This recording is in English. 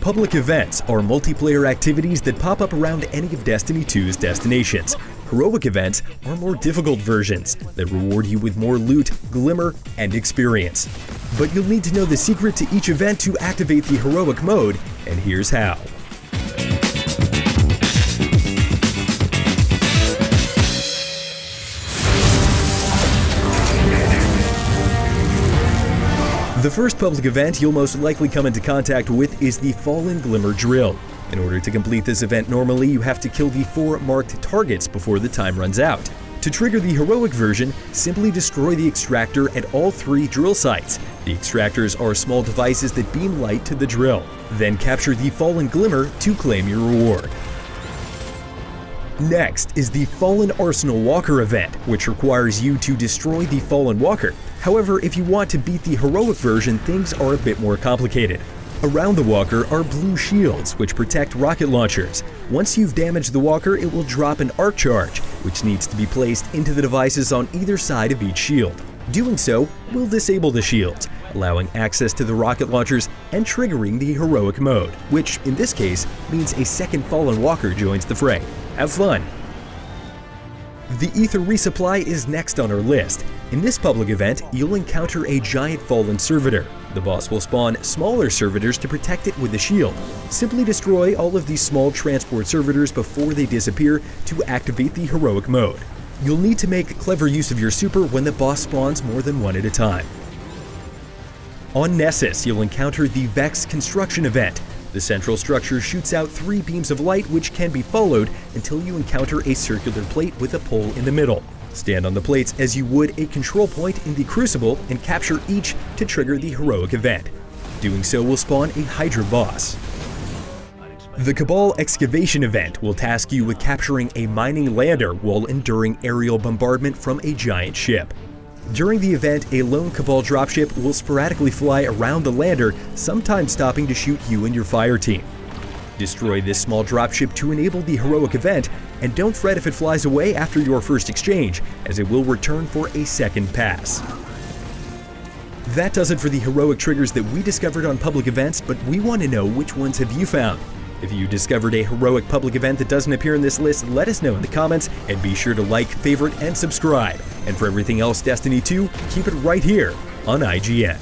Public events are multiplayer activities that pop up around any of Destiny 2's destinations. Heroic events are more difficult versions that reward you with more loot, glimmer, and experience. But you'll need to know the secret to each event to activate the heroic mode, and here's how. The first public event you'll most likely come into contact with is the Fallen Glimmer Drill. In order to complete this event normally, you have to kill the 4 marked targets before the time runs out. To trigger the heroic version, simply destroy the extractor at all 3 drill sites. The extractors are small devices that beam light to the drill. Then capture the Fallen Glimmer to claim your reward. Next is the Fallen Arsenal Walker event, which requires you to destroy the Fallen Walker. However, if you want to beat the heroic version, things are a bit more complicated. Around the walker are blue shields, which protect rocket launchers. Once you've damaged the walker, it will drop an arc charge, which needs to be placed into the devices on either side of each shield. Doing so will disable the shields, allowing access to the rocket launchers and triggering the heroic mode, which in this case means a second Fallen Walker joins the fray. Have fun! The Ether Resupply is next on our list. In this public event, you'll encounter a giant fallen servitor. The boss will spawn smaller servitors to protect it with a shield. Simply destroy all of these small transport servitors before they disappear to activate the heroic mode. You'll need to make clever use of your super when the boss spawns more than one at a time. On Nessus, you'll encounter the Vex construction event. The central structure shoots out 3 beams of light which can be followed until you encounter a circular plate with a pole in the middle. Stand on the plates as you would a control point in the Crucible and capture each to trigger the heroic event. Doing so will spawn a Hydra boss. The Cabal Excavation event will task you with capturing a mining lander while enduring aerial bombardment from a giant ship. During the event, a lone Cabal dropship will sporadically fly around the lander, sometimes stopping to shoot you and your fire team. Destroy this small dropship to enable the heroic event, and don't fret if it flies away after your first exchange, as it will return for a second pass. That does it for the heroic triggers that we discovered on public events, but we want to know which ones have you found. If you discovered a heroic public event that doesn't appear in this list, let us know in the comments, and be sure to like, favorite, and subscribe. And for everything else Destiny 2, keep it right here on IGN.